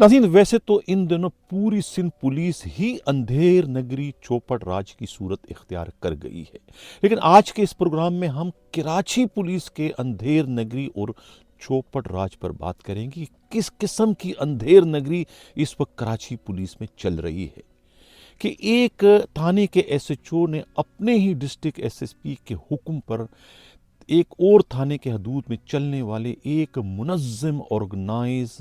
नाज़रीन, वैसे तो इन दिनों पूरी सिंध पुलिस ही अंधेर नगरी चौपट राज की सूरत इख्तियार कर गई है, लेकिन आज के इस प्रोग्राम में हम कराची पुलिस के अंधेर नगरी और चौपट राज पर बात करेंगे। किस किस्म की अंधेर नगरी इस वक्त कराची पुलिस में चल रही है कि एक थाने के एसएचओ ने अपने ही डिस्ट्रिक्ट एसएसपी के हुक्म पर एक और थाने के हदूद में चलने वाले एक मुनज़्ज़म ऑर्गेनाइज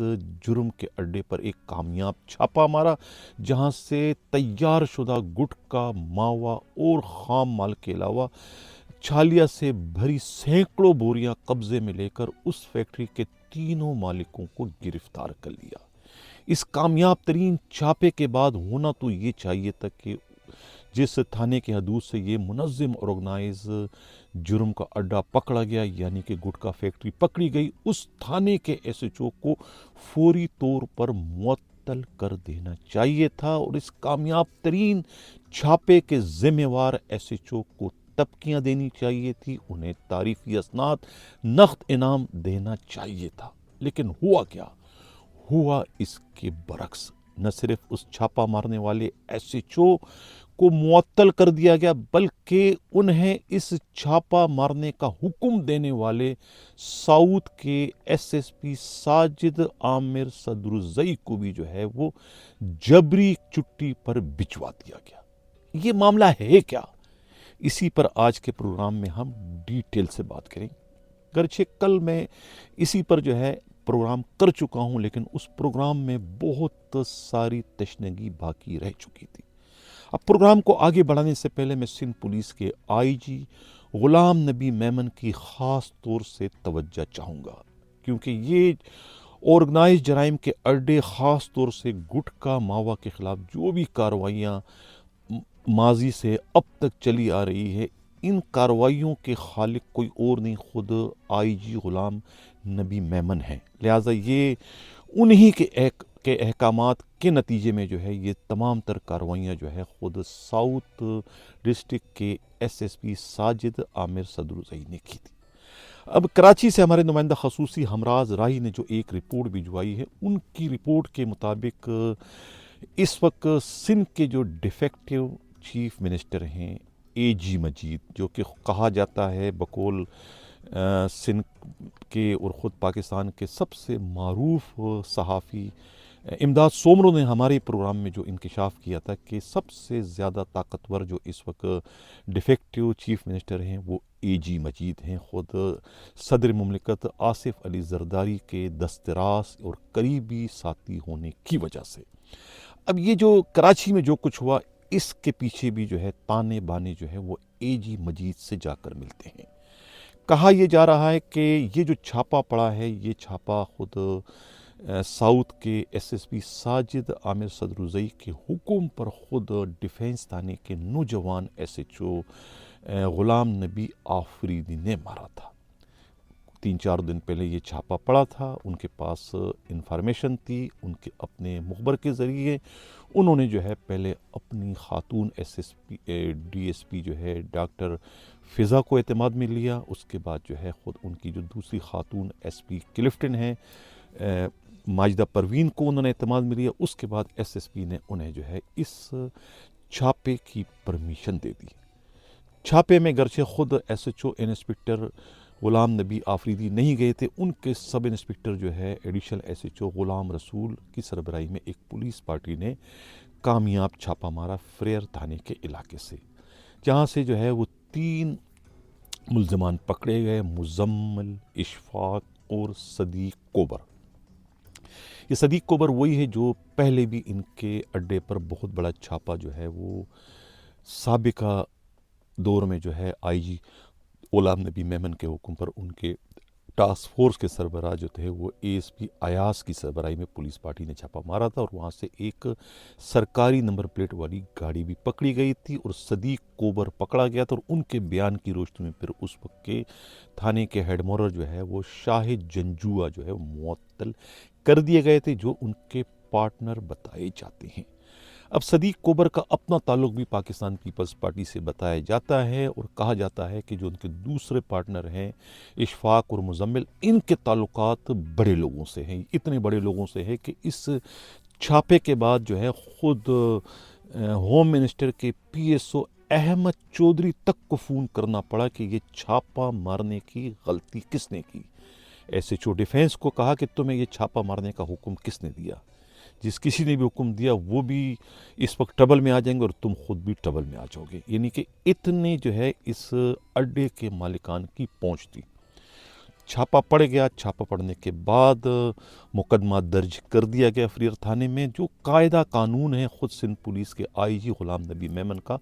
जुर्म के अड्डे पर एक कामयाब छापा मारा, जहां से तैयार शुदा गुटखा, मावा और खाम माल के अलावा छालिया से भरी सैकड़ों बोरियां कब्जे में लेकर उस फैक्ट्री के तीनों मालिकों को गिरफ्तार कर लिया। इस कामयाब तरीन छापे के बाद होना तो ये चाहिए था कि जिस थाने के हदूद से ये मुनज़्ज़म ऑर्गेनाइज जुर्म का अड्डा पकड़ा गया, यानी कि गुटखा फैक्ट्री पकड़ी गई, उस थाने के एसएचओ को फौरी तौर पर मुअत्तल कर देना चाहिए था और इस कामयाब तरीन छापे के जिम्मेवार एसएचओ को तबकियाँ देनी चाहिए थी, उन्हें तारीफी असनाद, नक़द इनाम देना चाहिए था। लेकिन हुआ क्या? हुआ इसके बरक्स। न सिर्फ उस छापा मारने वाले एसएचओ को मुअत्तल कर दिया गया, बल्कि उन्हें इस छापा मारने का हुक्म देने वाले साउथ के एसएसपी साजिद आमिर सदरुजई को भी जो है वो जबरी चुट्टी पर भिजवा दिया गया। ये मामला है क्या? इसी पर आज के प्रोग्राम में हम डिटेल से बात करेंगे। गर्चे कल मैं इसी पर जो है प्रोग्राम कर चुका हूं, लेकिन उस प्रोग्राम में बहुत सारी तशनगी बाकी रह चुकी थी। अब प्रोग्राम को आगे बढ़ाने से पहले मैं सिंध पुलिस के आईजी गुलाम नबी मेमन की ख़ास तौर से तवज्जो चाहूँगा, क्योंकि ये ऑर्गेनाइज जराइम के अड्डे ख़ास तौर से गुटखा मावा के ख़िलाफ़ जो भी कार्रवाइयाँ माजी से अब तक चली आ रही है, इन कार्रवाइयों के खालिक कोई और नहीं, खुद आईजी गुलाम नबी मेमन हैं। लिहाजा ये उन्हीं के अहकामात के नतीजे में जो है ये तमाम तर कार्रवाइयाँ जो है खुद साउथ डिस्ट्रिक्ट के एसएसपी साजिद आमिर सदरुजई ने की थी। अब कराची से हमारे नुमाइंदा खसूसी हमराज राही ने जो एक रिपोर्ट भिजवाई है, उनकी रिपोर्ट के मुताबिक इस वक्त सिंध के जो डिफेक्टिव चीफ मिनिस्टर हैं एजी मजीद, जो कि कहा जाता है बकौल सिंध के और ख़ुद पाकिस्तान के सबसे मारूफ सहाफ़ी इमदाद सोमरो ने हमारे प्रोग्राम में जो इंकशाफ किया था कि सबसे ज़्यादा ताकतवर जो इस वक्त डिफेक्टिव चीफ मिनिस्टर हैं वो एजी मजीद हैं, ख़ुद सदर मुमलिकत आसिफ अली जरदारी के दस्तरास और करीबी साथी होने की वजह से। अब ये जो कराची में जो कुछ हुआ, इसके पीछे भी जो है ताने बाने जो है वो एजी मजीद से जाकर मिलते हैं। कहा यह जा रहा है कि ये जो छापा पड़ा है, ये छापा खुद साउथ के एसएसपी साजिद आमिर सदरुजई के हुक्म पर खुद डिफेंस थाने के नौजवान एसएचओ गुलाम नबी आफरीदी ने मारा था। 3-4 दिन पहले ये छापा पड़ा था, उनके पास इंफॉर्मेशन थी, उनके अपने मुखबर के ज़रिए उन्होंने जो है पहले अपनी खातून एसएसपी डीएसपी जो है डॉक्टर फ़िज़ा को एतमाद में लिया, उसके बाद जो है ख़ुद उनकी जो दूसरी खातून एसपी क्लिफ्टन है माजिदा परवीन को उन्होंने एतमाद में लिया। उसके बाद एसएसपी ने उन्हें जो है इस छापे की परमिशन दे दी। छापे में गर्चे ख़ुद एसएचओ इंस्पेक्टर गुलाम नबी आफरीदी नहीं गए थे, उनके सब इंस्पेक्टर जो है एडिशनल एसएचओ गुलाम रसूल की सरबराही में एक पुलिस पार्टी ने कामयाब छापा मारा फ्रेयर थाने के इलाके से, जहाँ से जो है वो 3 मुल्ज़मान पकड़े गए, मुज़म्मिल, इशफाक और सदीक कोबर। ये सदीक कोबर वही है जो पहले भी इनके अड्डे पर बहुत बड़ा छापा जो है वो साबिका दौर में जो है आईजी गुलाम नबी मेमन के हुक्म पर उनके टास्क फोर्स के सरबराह जो थे वो एएसपी अयास की सरबराही में पुलिस पार्टी ने छापा मारा था और वहाँ से एक सरकारी नंबर प्लेट वाली गाड़ी भी पकड़ी गई थी और सदीक कोबर पकड़ा गया था और उनके बयान की रोशनी में फिर उस वक्त के थाने के हेड मोरर जो है वो शाहिद जंजुआ जो है मुअत्तल कर दिए गए थे, जो उनके पार्टनर बताए जाते हैं। अब सदीक कोबर का अपना ताल्लुक भी पाकिस्तान पीपल्स पार्टी से बताया जाता है और कहा जाता है कि जो उनके दूसरे पार्टनर हैं इशफाक और मुजम्मिल, इनके ताल्लुकात बड़े लोगों से हैं, इतने बड़े लोगों से है कि इस छापे के बाद जो है ख़ुद होम मिनिस्टर के पीएसओ अहमद चौधरी तक को फ़ोन करना पड़ा कि ये छापा मारने की गलती किसने की। एसएचओ डिफेंस को कहा कि तुम्हें ये छापा मारने का हुक्म किसने दिया। जिस किसी ने भी हुक्म दिया वो भी इस वक्त ट्रबल में आ जाएंगे और तुम खुद भी ट्रबल में आ जाओगे। यानी कि इतने जो है इस अड्डे के मालिकान की पहुंच थी। छापा पड़ गया। छापा पड़ने के बाद मुकदमा दर्ज कर दिया गया फ्रीर थाने में। जो कायदा कानून है ख़ुद सिंध पुलिस के आईजी ग़ुलाम नबी मेमन का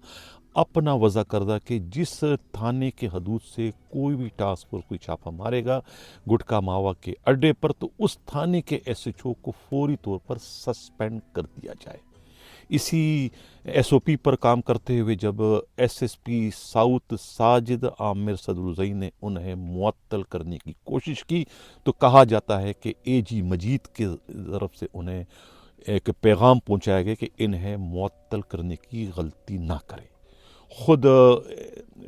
अपना वज़ा करदा कि जिस थाने के हदूद से कोई भी टास्क फोर्स कोई छापा मारेगा गुटका मावा के अड्डे पर, तो उस थाने के एसएचओ को फौरी तौर पर सस्पेंड कर दिया जाए। इसी एसओपी पर काम करते हुए जब एसएसपी साउथ साजिद आमिर सदरुज़ई ने उन्हें मुअत्तल करने की कोशिश की तो कहा जाता है कि एजी मजीद की तरफ से उन्हें एक पैगाम पहुंचाया गया कि इन्हें मुअत्तल करने की गलती ना करें। ख़ुद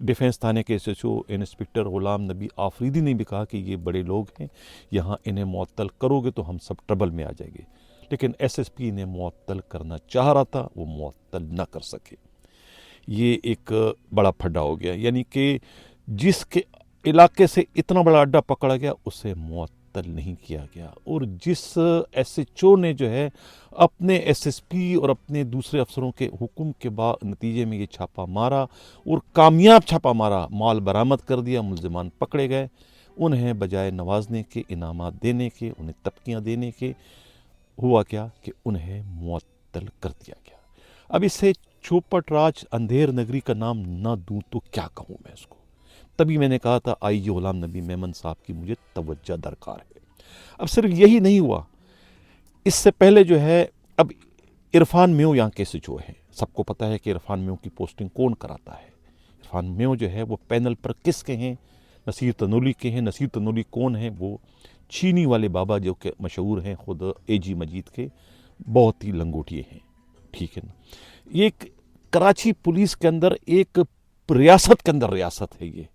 डिफेंस थाने के एसएचओ इंस्पेक्टर ग़ुलाम नबी आफरीदी ने भी कहा कि ये बड़े लोग हैं, यहाँ इन्हें मुअत्तल करोगे तो हम सब ट्रबल में आ जाएंगे। लेकिन एसएसपी इन्हें मुअत्तल करना चाह रहा था, वो मुअत्तल न कर सके। ये एक बड़ा फड्डा हो गया। यानी कि जिसके इलाके से इतना बड़ा अड्डा पकड़ा गया उसे मुअत्तल नहीं किया गया। और जिस एसएचओ ने जो है अपने एसएसपी और अपने दूसरे अफसरों के हुक्म के बाद नतीजे में ये छापा मारा और कामयाब छापा मारा, माल बरामद कर दिया, मुल्ज़िमान पकड़े गए, उन्हें बजाय नवाजने के, इनामात देने के, उन्हें तबकियाँ देने के, हुआ क्या कि उन्हें मुअत्तल कर दिया गया। अब इससे चौपट राज अंधेर नगरी का नाम ना दूं तो क्या कहूँ मैं इसको। तभी मैंने कहा था आईजी ग़ुलाम नबी मेमन साहब की मुझे तवज्जो दरकार है। अब सिर्फ यही नहीं हुआ, इससे पहले जो है अब इरफान मेव यहाँ के एसएचओ हैं। सबको पता है कि इरफान मेव की पोस्टिंग कौन कराता है। इरफान मेव जो है वो पैनल पर किसके हैं? नसीर तनोली के हैं। नसीर तनोली कौन है? वो चीनी वाले बाबा जो कि मशहूर हैं ख़ुद एजी मजीद के, बहुत ही लंगोटिए हैं, ठीक है ना। ये एक कराची पुलिस के अंदर एक रियासत के अंदर रियासत है ये,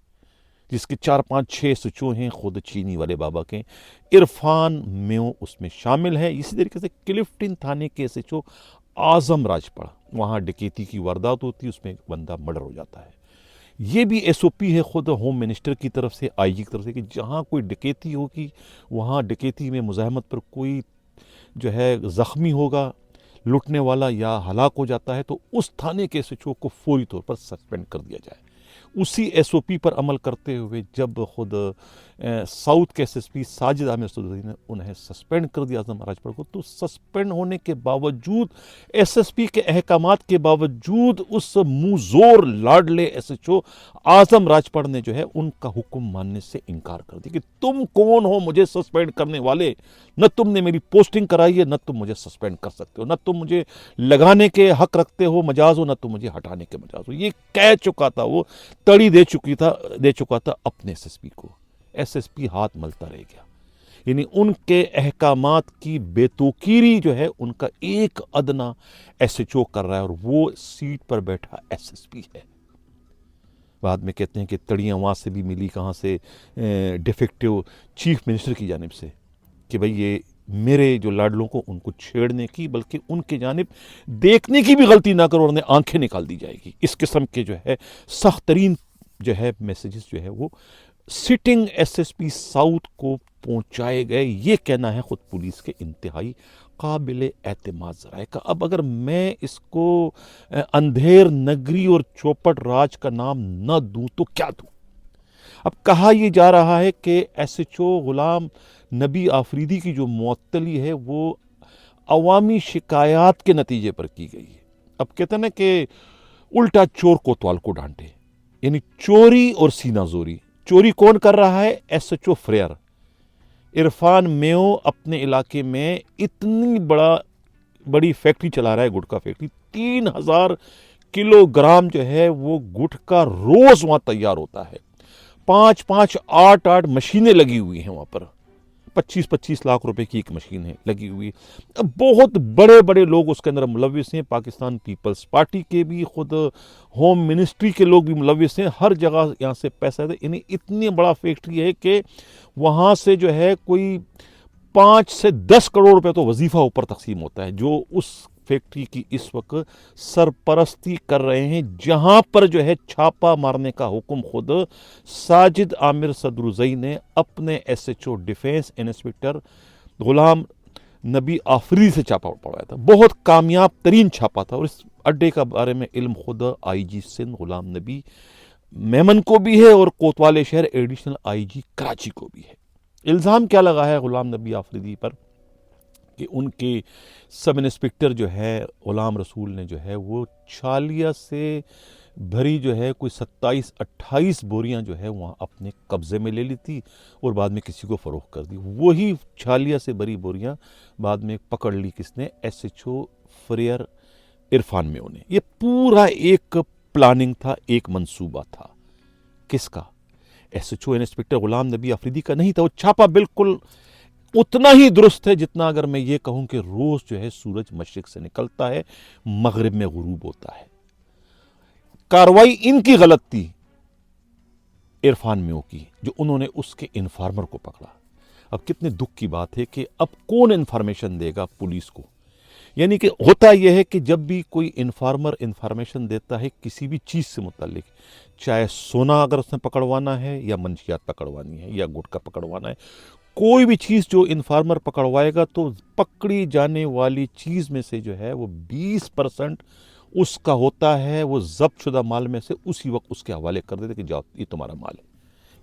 जिसके 4-5-6 एसएचओ हैं ख़ुद चीनी वाले बाबा के। इरफान मेव उसमें शामिल है। इसी तरीके से क्लिफ्टन थाने के एसएचओ आज़म राजपड़ा, वहाँ डकैती की वारदात होती है, उसमें एक बंदा मर्डर हो जाता है। ये भी एसओपी है ख़ुद होम मिनिस्टर की तरफ से, आईजी की तरफ से, कि जहाँ कोई डकैती होगी, वहाँ डकैती में मुज़ाहमत पर कोई जो है ज़ख्मी होगा, लुटने वाला या हलाक हो जाता है, तो उस थाने के एसएचओ को फौरी तौर पर सस्पेंड कर दिया जाए। उसी एसओपी पर अमल करते हुए जब खुद साउथ के एसएसपी साजिद आमिर सदरुज़ई ने उन्हें सस्पेंड कर दिया आज़म राजपड़ा को, तो सस्पेंड होने के बावजूद, एसएसपी के अहकामात के बावजूद, उस मुँहज़ोर लाडले एसएचओ आज़म राजपड़ा ने जो है उनका हुक्म मानने से इनकार कर दिया कि तुम कौन हो मुझे सस्पेंड करने वाले? न तुमने मेरी पोस्टिंग कराई है, न तुम मुझे सस्पेंड कर सकते हो, न तुम मुझे लगाने के हक रखते हो मजाज हो, न तुम मुझे हटाने के मजाज हो। ये कह चुका था, वो तड़ी दे चुका था अपने एसएसपी को। एसएसपी हाथ मलता रह गया। यानी उनके अहकामात की बेतौकीरी जो है उनका एक अदना एसएचओ कर रहा है, और वो सीट पर बैठा एसएसपी है। बाद में कहते हैं कि तड़ियाँ वहाँ से भी मिली, कहाँ से, डिफेक्टिव चीफ मिनिस्टर की जानिब से, कि भाई ये मेरे जो लाडलों को उनको छेड़ने की, बल्कि उनके जानिब देखने की भी गलती ना करो और उन्हें आंखें निकाल दी जाएगी। इस किस्म के जो है सख्त तरीन जो है मैसेजेस जो है वो सिटिंग एसएसपी साउथ को पहुंचाए गए। ये कहना है खुद पुलिस के इंतहाई काबिल एतमाद ज़राए का। अब अगर मैं इसको अंधेर नगरी और चौपट राज का नाम न दूं तो क्या दूं? अब कहा यह जा रहा है कि एसएचओ ग़ुलाम नबी आफरीदी की जो मुअत्तली है वो अवामी शिकायत के नतीजे पर की गई है। अब कहते हैं ना कि उल्टा चोर कोतवाल को डांटे, यानी चोरी और सीना जोरी। चोरी कौन कर रहा है? एसएचओ फ्रेयर इरफान मेव अपने इलाके में इतनी बड़ी फैक्ट्री चला रहा है, गुटखा फैक्ट्री। 3000 किलोग्राम जो है वो गुटखा रोज वहां तैयार होता है। 5-5, 8-8 मशीनें लगी हुई हैं वहां पर। 25-25 लाख रुपए की एक मशीन है लगी हुई। अब बहुत बड़े बड़े लोग उसके अंदर मुलविस हैं, पाकिस्तान पीपल्स पार्टी के भी, खुद होम मिनिस्ट्री के लोग भी मुलविस हैं, हर जगह यहाँ से पैसा है। इन्हें इतनी बड़ा फैक्ट्री है कि वहाँ से जो है कोई 5 से 10 करोड़ रुपए तो वजीफा ऊपर तकसीम होता है, जो उस फैक्ट्री की इस वक्त सरपरस्ती कर रहे हैं, जहां पर जो है छापा मारने का हुक्म खुद साजिद आमिर सदरुजई ने अपने SHO defence inspector Ghulam Nabi Afridi से छापा पड़वाया था। बहुत कामयाब तरीन छापा था, और इस अड्डे का बारे में इल्म खुद आईजी सिंध गुलाम नबी मेमन को भी है और कोतवाल शहर एडिशनल आईजी कराची को भी है। इल्ज़ाम क्या लगा है गुलाम नबी आफरीदी पर कि उनके सब इंस्पेक्टर जो है गुलाम रसूल ने जो है वो छालिया से भरी जो है कोई 27-28 बोरियां जो है वहाँ अपने कब्जे में ले ली थी और बाद में किसी को फ़रोख्त कर दी। वही छालिया से भरी बोरियां बाद में पकड़ ली किसने? एसएचओ फ्रेयर इरफान मेओ ने। ये पूरा एक प्लानिंग था, एक मंसूबा था। किसका? एसएचओ इंस्पेक्टर गुलाम नबी आफरीदी का नहीं था। वो छापा बिल्कुल उतना ही दुरुस्त है जितना अगर मैं ये कहूं कि रोज जो है सूरज मशरिक से निकलता है, मगरिब में गुरूब होता है। कार्रवाई इनकी गलत थी, इरफान मेओ की, जो उन्होंने उसके इन्फॉर्मर को पकड़ा। अब कितने दुख की बात है कि अब कौन इन्फॉर्मेशन देगा पुलिस को? यानी कि होता यह है कि जब भी कोई इन्फॉर्मर इन्फॉर्मेशन देता है किसी भी चीज़ से मुतालिक, चाहे सोना अगर उसने पकड़वाना है या मंशियात पकड़वानी है या गुटखा पकड़वाना है, कोई भी चीज़ जो इन्फॉर्मर पकड़वाएगा तो पकड़ी जाने वाली चीज़ में से जो है वो 20% उसका होता है, वो जब्त शुदा माल में से उसी वक्त उसके हवाले कर देते कि जाओ ये तुम्हारा माल है।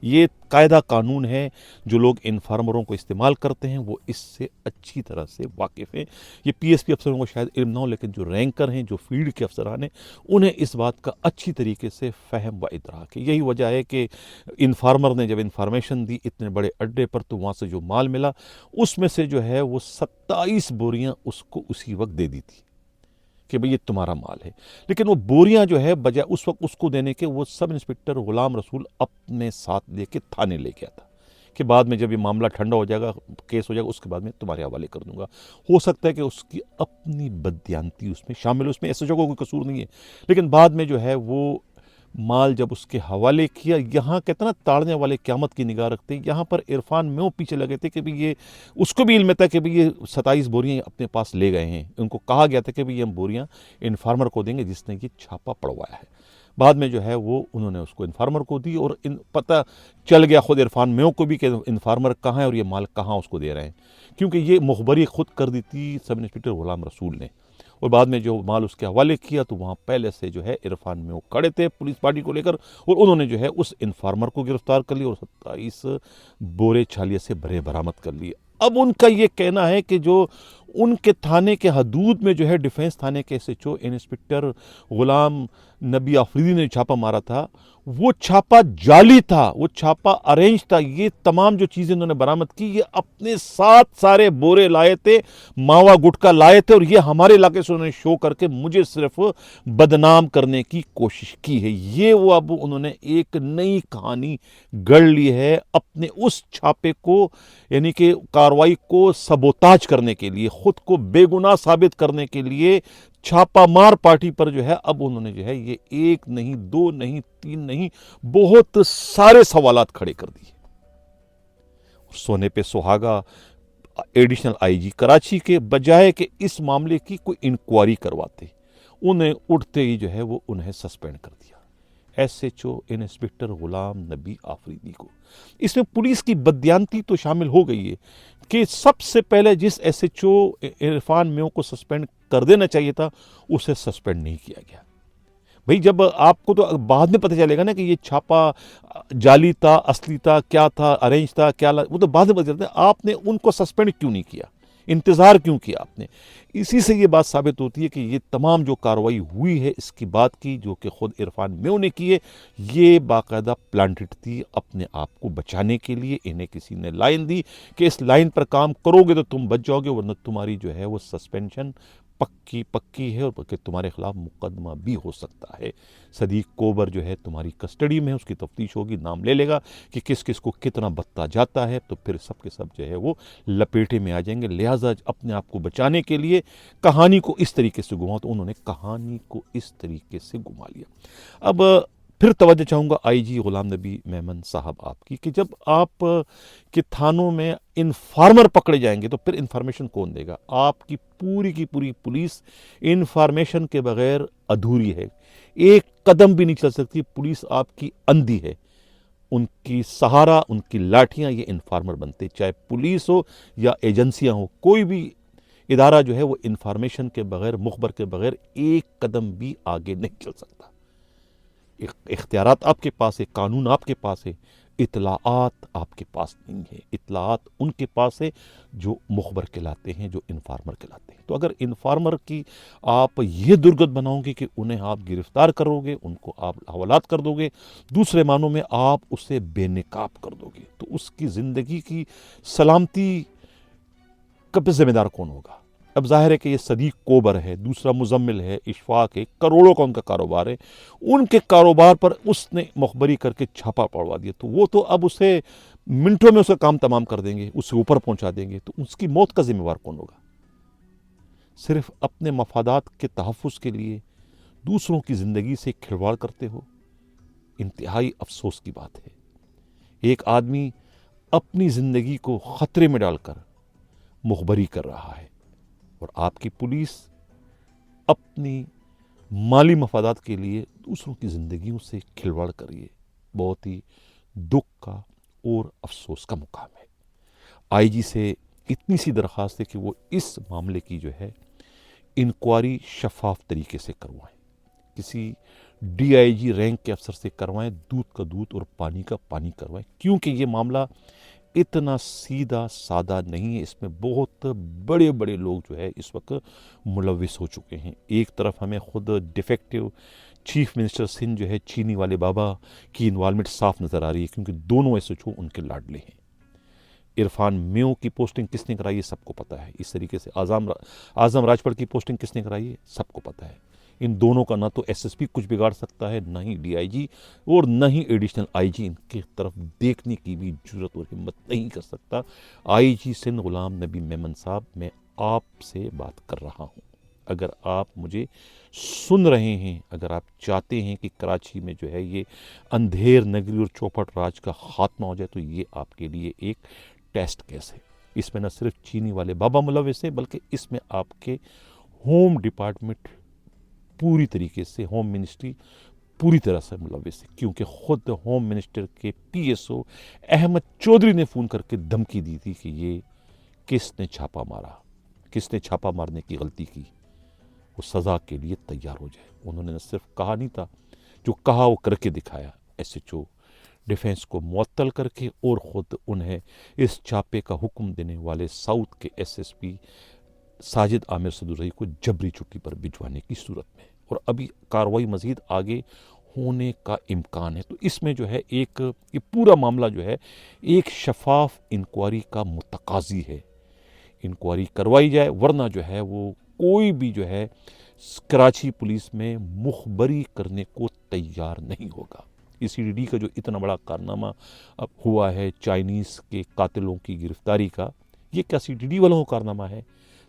ये कायदा कानून है। जो लोग इन्फॉर्मरों को इस्तेमाल करते हैं वो इससे अच्छी तरह से वाकिफ़ हैं। ये पीएसपी अफसरों को शायद इल्म ना हो, लेकिन जो रैंकर हैं, जो फील्ड के अफसरान हैं, उन्हें इस बात का अच्छी तरीके से फ़हम व इदराक है। यही वजह है कि इन्फॉर्मर ने जब इन्फॉर्मेशन दी इतने बड़े अड्डे पर, तो वहाँ से जो माल मिला उसमें से जो है वो 27 बोरियाँ उसको उसी वक्त दे दी थी कि भाई ये तुम्हारा माल है। लेकिन वो बोरियां जो है बजाय उस वक्त उसको देने के, वो सब इंस्पेक्टर गुलाम रसूल अपने साथ लेके थाने ले गया था कि बाद में जब ये मामला ठंडा हो जाएगा, केस हो जाएगा, उसके बाद में तुम्हारे हवाले कर दूंगा। हो सकता है कि उसकी अपनी बददियानती उसमें शामिल है, उसमें एसएचओ को कोई कसूर नहीं है। लेकिन बाद में जो है वो माल जब उसके हवाले किया, यहाँ कहते ना ताड़ने वाले क़यामत की निगाह रखते, यहाँ पर इरफान मेओ पीछे लगे थे कि भाई ये, उसको भी इल्म था कि भाई ये 27 बोरियाँ अपने पास ले गए हैं। उनको कहा गया था कि भाई ये हम बोरियाँ इन्फॉर्मर को देंगे जिसने ये छापा पड़वाया है। बाद में जो है वो उन्होंने उसको इन्फॉर्मर को दी और पता चल गया खुद इरफान मेओ को भी कि इन्फॉर्मर कहाँ है और ये माल कहाँ उसको दे रहे हैं, क्योंकि ये मुखबरी खुद कर दी थी सब इंस्पेक्टर गुलाम रसूल ने। और बाद में जो माल उसके हवाले किया तो वहाँ पहले से जो है इरफान मेओ खड़े थे पुलिस पार्टी को लेकर, और उन्होंने जो है उस इन्फॉर्मर को गिरफ्तार कर लिया और 27 बोरे छालिया से भरे बरामद कर लिए। अब उनका ये कहना है कि जो उनके थाने के हदूद में जो है डिफेंस थाने के एसएचओ इंस्पेक्टर गुलाम नबी आफरीदी ने छापा मारा था, वो छापा जाली था, वो छापा अरेंज था। ये तमाम जो चीज़ें इन्होंने बरामद की, ये अपने साथ सारे बोरे लाए थे, मावा गुटखा लाए थे, और ये हमारे इलाके से उन्होंने शो करके मुझे सिर्फ बदनाम करने की कोशिश की है। ये वो अब उन्होंने एक नई कहानी गढ़ ली है अपने उस छापे को, यानी कि कार्रवाई को सबोताज करने के लिए, खुद को बेगुनाह साबित करने के लिए छापामार पार्टी पर जो है अब उन्होंने जो है ये 1 नहीं 2 नहीं 3 नहीं बहुत सारे सवालात खड़े कर दिए। सोने पे सुहागा एडिशनल आईजी कराची के बजाय कि इस मामले की कोई इंक्वायरी करवाते, उन्हें उठते ही जो है वो उन्हें सस्पेंड कर दिया, एसएचओ इंस्पेक्टर गुलाम नबी आफरीदी को। इसमें पुलिस की बददियानती तो शामिल हो गई है कि सबसे पहले जिस एसएचओ इरफान मेओ को सस्पेंड कर देना चाहिए था उसे सस्पेंड नहीं किया गया। भाई जब आपको तो बाद में पता चलेगा ना कि ये छापा जाली था, असली था, क्या था, अरेंज था, क्या वो तो बाद में पता चलता है। आपने उनको सस्पेंड क्यों नहीं किया, इंतज़ार क्यों किया आपने? इसी से ये बात साबित होती है कि ये तमाम जो कार्रवाई हुई है इसकी बात की, जो कि खुद इरफान मेओ ने की है, ये बाकायदा प्लांटेड थी अपने आप को बचाने के लिए। इन्हें किसी ने लाइन दी कि इस लाइन पर काम करोगे तो तुम बच जाओगे, वरना तुम्हारी जो है वो सस्पेंशन पक्की पक्की है और बल्कि तुम्हारे खिलाफ मुकदमा भी हो सकता है। सदीक कोबर जो है तुम्हारी कस्टडी में है, उसकी तफ्तीश होगी, नाम ले लेगा कि किस किस को कितना बत्ता जाता है, तो फिर सब के सब जो है वो लपेटे में आ जाएंगे। लिहाजा अपने आप को बचाने के लिए कहानी को इस तरीके से घुमाओ, तो उन्होंने कहानी को इस तरीके से घुमा लिया। अब फिर तवज्जो चाहूँगा आईजी गुलाम नबी मेमन साहब आपकी, कि जब आप के थानों में इन्फॉर्मर पकड़े जाएंगे तो फिर इन्फॉर्मेशन कौन देगा? आपकी पूरी की पूरी पुलिस इन्फॉर्मेशन के बगैर अधूरी है, एक कदम भी नहीं चल सकती। पुलिस आपकी अंधी है, उनकी सहारा, उनकी लाठियां ये इन्फॉर्मर बनते, चाहे पुलिस हो या एजेंसियां हो, कोई भी इदारा जो है वो इन्फॉर्मेशन के बगैर, मुखबर के बगैर एक कदम भी आगे नहीं चल सकता। इख्तियारात आपके पास है, कानून आपके पास है, इतलाआत आपके पास नहीं है। इतलाआत उनके पास है जो मुखबर कहलाते हैं, जो इन्फॉर्मर कहलाते हैं। तो अगर इन्फॉर्मर की आप ये दुर्गत बनाओगे कि उन्हें आप गिरफ्तार करोगे, उनको आप हवालात कर दोगे, दूसरे मानों में आप उसे बेनकाब कर दोगे, तो उसकी ज़िंदगी की सलामती का जिम्मेदार कौन होगा? अब जाहिर है कि ये सदीक कोबर है, दूसरा मुजम्मिल है, इशफाक है, करोड़ों का उनका कारोबार है, उनके कारोबार पर उसने मुखबरी करके छापा पड़वा दिया, तो वो तो अब उसे मिनटों में उसका काम तमाम कर देंगे, उससे ऊपर पहुंचा देंगे, तो उसकी मौत का जिम्मेवार कौन होगा? सिर्फ अपने मफादात के तहफ़्फ़ुज़ के लिए दूसरों की ज़िंदगी से खिलवाड़ करते हो, इंतहाई अफसोस की बात है। एक आदमी अपनी ज़िंदगी को ख़तरे में डालकर मुखबरी कर रहा है और आपकी पुलिस अपनी माली मफादात के लिए दूसरों की ज़िंदगियों से खिलवाड़ कर रही है। बहुत ही दुख का और अफसोस का मुकाम है। आईजी से इतनी सी दरख्वास्त है कि वो इस मामले की जो है इंक्वायरी शफाफ तरीके से करवाएं, किसी डीआईजी रैंक के अफसर से करवाएं, दूध का दूध और पानी का पानी करवाएं, क्योंकि ये मामला इतना सीधा सादा नहीं है। इसमें बहुत बड़े बड़े लोग जो है इस वक्त मुलविस हो चुके हैं। एक तरफ हमें खुद डिफेक्टिव चीफ मिनिस्टर सिंध जो है, चीनी वाले बाबा की इन्वॉल्वमेंट साफ नज़र आ रही है, क्योंकि दोनों एसएचओ उनके लाडले हैं। इरफान मेयो की पोस्टिंग किसने कराई है सबको पता है। इस तरीके से आज़म राजपड़ की पोस्टिंग किसने कराई है सबको पता है। इन दोनों का ना तो एसएसपी कुछ बिगाड़ सकता है, ना ही डीआईजी और ना ही एडिशनल आईजी इनकी तरफ देखने की भी जरूरत और हिम्मत नहीं कर सकता। आईजी सिंध गुलाम नबी मेमन साहब, मैं आपसे बात कर रहा हूँ, अगर आप मुझे सुन रहे हैं, अगर आप चाहते हैं कि कराची में जो है ये अंधेर नगरी और चौपट राज का खात्मा हो जाए, तो ये आपके लिए एक टेस्ट केस है। इसमें न सिर्फ चीनी वाले बाबा मुलविस है, बल्कि इसमें आपके होम डिपार्टमेंट पूरी तरीके से, होम मिनिस्ट्री पूरी तरह से मुलविस है, क्योंकि ख़ुद होम मिनिस्टर के पीएसओ अहमद चौधरी ने फ़ोन करके धमकी दी थी कि ये किसने छापा मारा, किसने छापा मारने की गलती की, वो सज़ा के लिए तैयार हो जाए। उन्होंने न सिर्फ कहा नहीं था, जो कहा वो करके दिखाया। एसएचओ डिफेंस को मुअत्तल करके और ख़ुद उन्हें इस छापे का हुक्म देने वाले साउथ के एसएसपी साजिद आमिर सदुरई को जबरी छुट्टी पर भिजवाने की सूरत में, और अभी कार्रवाई मज़ीद आगे होने का इम्कान है। तो इसमें जो है ये पूरा मामला जो है एक शफाफ इंक्वायरी का मुतकाज़ी है। इंक्वायरी करवाई जाए, वरना जो है वो कोई भी जो है कराची पुलिस में मुखबरी करने को तैयार नहीं होगा। सीडीडी का जो इतना बड़ा कारनामा अब हुआ है चाइनीज़ के कातिलों की गिरफ्तारी का, ये क्या सीडीडी वालों का कारनामा है?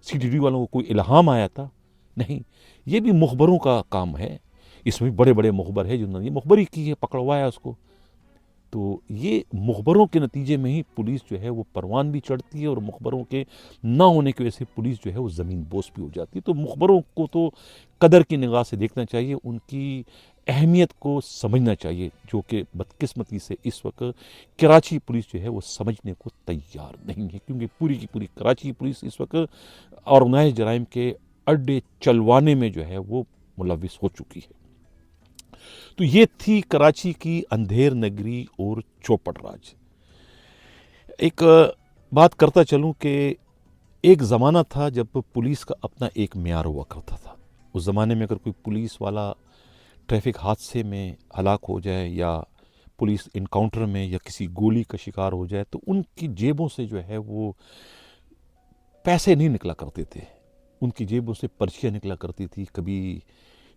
सीडीडी वालों को कोई इल्हाम आया था? नहीं, ये भी मुखबरों का काम है। इसमें भी बड़े बड़े मुखबर है जिन्होंने ये मुखबरी की है, पकड़वाया उसको। तो ये मुखबरों के नतीजे में ही पुलिस जो है वो परवान भी चढ़ती है, और मुखबरों के ना होने की वजह से पुलिस जो है वो ज़मीन बोस भी हो जाती है। तो मुखबरों को तो कदर की निगाह से देखना चाहिए, उनकी अहमियत को समझना चाहिए, जो कि बदकिस्मती से इस वक्त कराची पुलिस जो है वो समझने को तैयार नहीं है, क्योंकि पूरी की पूरी कराची पुलिस इस वक्त ऑर्गेनाइज जराइम के अड्डे चलवाने में जो है वो मुलविस हो चुकी है। तो ये थी कराची की अंधेर नगरी और चौपट राज। एक बात करता चलूं कि एक ज़माना था जब पुलिस का अपना एक मेयार हुआ करता था। उस ज़माने में अगर कोई पुलिस वाला ट्रैफिक हादसे में हलाक हो जाए, या पुलिस इनकाउंटर में या किसी गोली का शिकार हो जाए, तो उनकी जेबों से जो है वो पैसे नहीं निकला करते थे। उनकी जेबों से पर्चियाँ निकला करती थी। कभी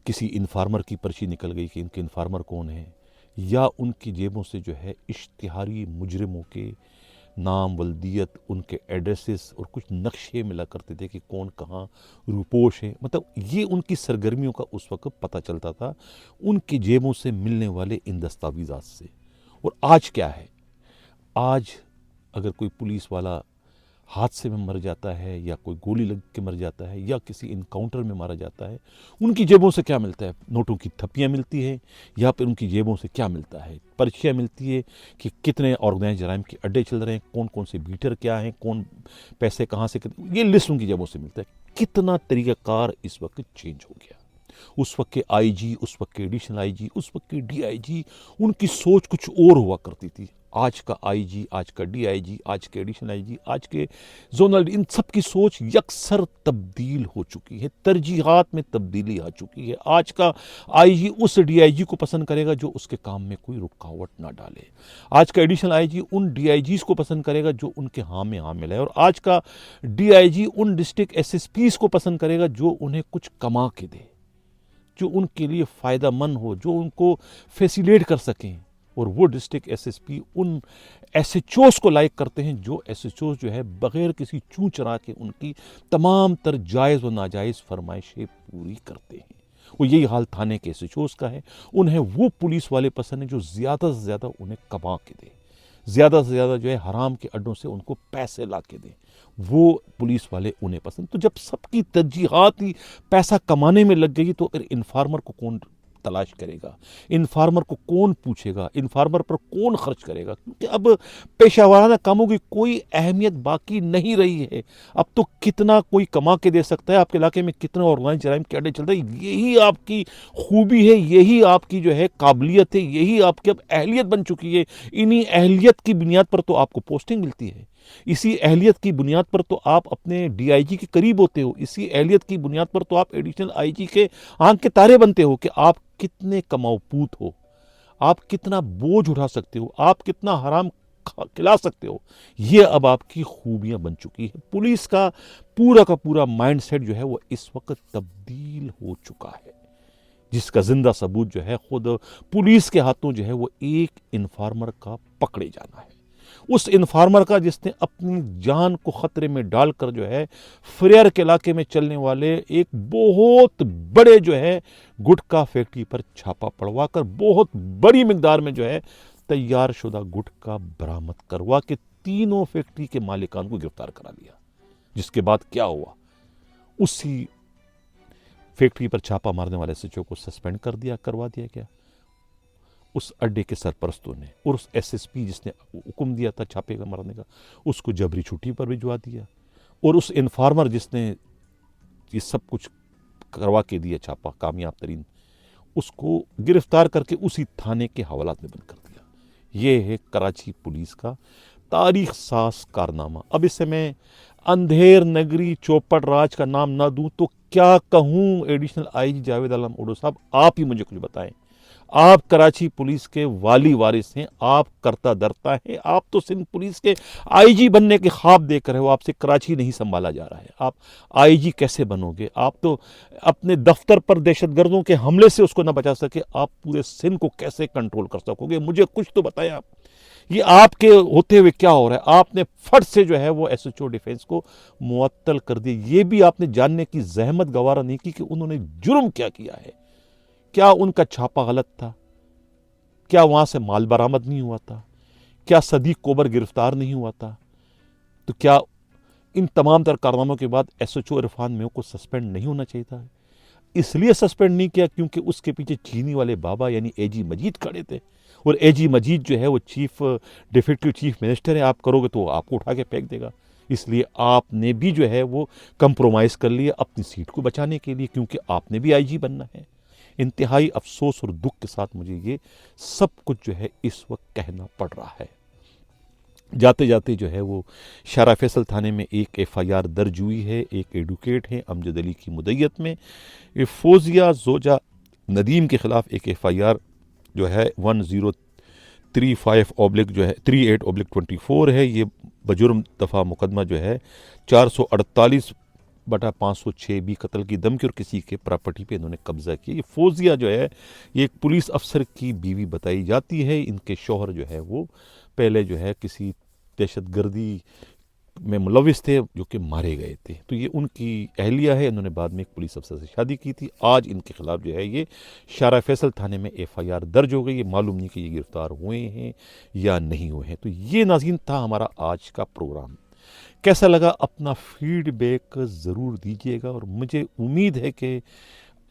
किसी इन्फार्मर की पर्ची निकल गई कि इनके इन्फार्मर कौन है, या उनकी जेबों से जो है इश्तिहारी मुजरिमों के नाम, वल्दियत, उनके एड्रेसेस और कुछ नक्शे मिला करते थे कि कौन कहाँ रूपोश है। मतलब ये उनकी सरगर्मियों का उस वक्त पता चलता था उनकी जेबों से मिलने वाले इन दस्तावेज़ात से। और आज क्या है, आज अगर कोई पुलिस वाला हादसे में मर जाता है, या कोई गोली लग के मर जाता है, या किसी इनकाउंटर में मारा जाता है, उनकी जेबों से क्या मिलता है? नोटों की थप्पियाँ मिलती है, या फिर उनकी जेबों से क्या मिलता है? पर्चियाँ मिलती है कि कितने ऑर्गेनाइज जराइम के अड्डे चल रहे हैं, कौन कौन से बीटर क्या हैं, कौन पैसे कहाँ से, ये लिस्ट उनकी जेबों से मिलता है। कितना तरीक़ाकार इस वक्त चेंज हो गया। उस वक्त के आईजी, उस वक्त के एडिशनल आईजी, उस वक्त के डीआईजी, उनकी सोच कुछ और हुआ करती थी। आज का आईजी, आज का डीआईजी, आज के एडिशनल आईजी, आज के जोनल, इन सब की सोच यकसर तब्दील हो चुकी है। तरजीहात में तब्दीली आ चुकी है। आज का आईजी उस डीआईजी को पसंद करेगा जो उसके काम में कोई रुकावट ना डाले। आज का एडिशनल आईजी उन डीआईजीज को पसंद करेगा जो उनके हाँ में हाँ मिलाए। और आज का डीआईजी उन डिस्ट्रिक्ट एसएसपीज को पसंद करेगा जो उन्हें कुछ कमा के दे, जो उनके लिए फ़ायदेमंद हो, जो उनको फैसिलिटेट कर सकें। और वो डिस्ट्रिक्ट एसएसपी उन एसएचओज को लाइक करते हैं जो एसएचओज जो है बग़ैर किसी चूं चरा के उनकी तमाम तर जायज़ व नाजायज़ फरमाइशें पूरी करते हैं। और यही हाल थाने के एसएचओज का है। उन्हें वो पुलिस वाले पसंद हैं जो ज़्यादा से ज़्यादा उन्हें कमा के दें, ज़्यादा से ज़्यादा जो है हराम के अड्डों से उनको पैसे ला के दें। वो पुलिस वाले उन्हें पसंद। तो जब सबकी तरजीहात ही पैसा कमाने में लग गई तो फिर इन्फार्मर को कौन तलाश करेगा, इन्फार्मर को कौन पूछेगा, इन्फार्मर पर कौन खर्च करेगा? क्योंकि अब पेशावराना कामों की कोई अहमियत बाकी नहीं रही है। अब तो कितना कोई कमा के दे सकता है, आपके इलाके में कितने ऑर्गेनाइज जराइम के अड्डे चल रहे हैं, यही आपकी खूबी है, यही आपकी जो है काबिलियत है, यही आपकी अब अहलियत बन चुकी है। इन्हीं अहलियत की बुनियाद पर तो आपको पोस्टिंग मिलती है, इसी अहलियत की बुनियाद पर तो आप अपने डीआईजी के करीब होते हो, इसी अहलियत की बुनियाद पर तो आप एडिशनल आईजी के आंख के तारे बनते हो कि आप कितने कमाऊपूत हो, आप कितना बोझ उठा सकते हो, आप कितना हराम खिला सकते हो। ये अब आपकी खूबियां बन चुकी है। पुलिस का पूरा माइंडसेट जो है वो इस वक्त तब्दील हो चुका है, जिसका जिंदा सबूत जो है खुद पुलिस के हाथों जो है वो एक इन्फार्मर का पकड़े जाना है। उस इन्फार्मर का जिसने अपनी जान को खतरे में डालकर जो है फ्रेयर के इलाके में चलने वाले एक बहुत बड़े जो है गुटखा फैक्ट्री पर छापा पड़वाकर बहुत बड़ी मिकदार में जो है तैयार शुदा गुटखा बरामद करवा के तीनों फैक्ट्री के मालिकान को गिरफ्तार करा लिया। जिसके बाद क्या हुआ, उसी फैक्ट्री पर छापा मारने वाले एसएचओ को सस्पेंड करवा दिया गया उस अड्डे के सरपरस्तों ने, और उस एसएसपी जिसने हुक्म दिया था छापे का मारने का उसको जबरी छुट्टी पर भिजवा दिया, और उस इन्फार्मर जिसने ये सब कुछ करवा के दिया छापा कामयाब तरीन, उसको गिरफ्तार करके उसी थाने के हवालात में बंद कर दिया। ये है कराची पुलिस का तारीख साज कारनामा। अब इससे मैं अंधेर नगरी चौपड़ राज का नाम ना दूं तो क्या कहूं। एडिशनल आईजी जावेद आलम ओडो साहब, आप ही मुझे कुछ बताएं। आप कराची पुलिस के वाली वारिस हैं, आप करता धरता हैं। आप तो सिंध पुलिस के आईजी बनने के ख्वाब देख रहे हो, आपसे कराची नहीं संभाला जा रहा है। आप आईजी कैसे बनोगे? आप तो अपने दफ्तर पर दहशतगर्दों के हमले से उसको ना बचा सके, आप पूरे सिंध को कैसे कंट्रोल कर सकोगे? मुझे कुछ तो बताएं आप। ये आपके होते हुए क्या हो रहा है? आपने फट से जो है वो एसएचओ डिफेंस को मुअत्तल कर दिया। ये भी आपने जानने की जहमत गवारा नहीं की कि उन्होंने जुर्म क्या किया है। क्या उनका छापा गलत था? क्या वहां से माल बरामद नहीं हुआ था? क्या सदीक कोबर गिरफ्तार नहीं हुआ था? तो क्या इन तमाम तर कारनामों के बाद एसएचओ इरफान मेव को सस्पेंड नहीं होना चाहिए था? इसलिए सस्पेंड नहीं किया क्योंकि उसके पीछे चीनी वाले बाबा यानी एजी मजीद खड़े थे, और एजी मजीद जो है वो डिफेक्टिव चीफ मिनिस्टर है। आप करोगे तो आपको उठा के फेंक देगा। इसलिए आपने भी जो है वो कंप्रोमाइज़ कर लिया अपनी सीट को बचाने के लिए, क्योंकि आपने भी आईजी बनना है। इंतहाई अफसोस और दुख के साथ मुझे ये सब कुछ जो है इस वक्त कहना पड़ रहा है। जाते जाते जो है वो शारा फैसल थाने में एक एफआईआर दर्ज हुई है। एक एडवोकेट हैं अमजद अली की मुद्दत में फोजिया जोजा नदीम के ख़िलाफ़ एक एफआईआर जो है 1035 जो है 38/24 है। ये बजुर्म दफ़ा मुकदमा जो है 448 506 भी कत्ल की धमकी और किसी के प्रॉपर्टी पे इन्होंने कब्जा किया। ये फौजिया जो है ये एक पुलिस अफसर की बीवी बताई जाती है। इनके शौहर जो है वो पहले जो है किसी दहशतगर्दी में मुलविस थे जो कि मारे गए थे। तो ये उनकी अहलिया है। इन्होंने बाद में एक पुलिस अफसर से शादी की थी। आज इनके खिलाफ जो है ये शारा फैसल थाने में FIR दर्ज हो गई। ये मालूम नहीं कि ये गिरफ्तार हुए हैं या नहीं हुए हैं। तो ये नाज़रीन था हमारा आज का प्रोग्राम। कैसा लगा अपना फीडबैक ज़रूर दीजिएगा और मुझे उम्मीद है कि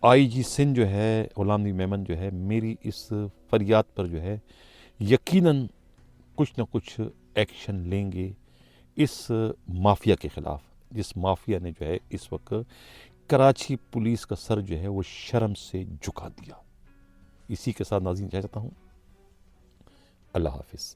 IG सिंध जो है गुलाम नबी मेमन जो है मेरी इस फरियाद पर जो है यकीनन कुछ न कुछ एक्शन लेंगे इस माफिया के ख़िलाफ़, जिस माफिया ने जो है इस वक्त कराची पुलिस का सर जो है वो शर्म से झुका दिया। इसी के साथ नाज़रीन चाहता हूँ, अल्लाह हाफिज़।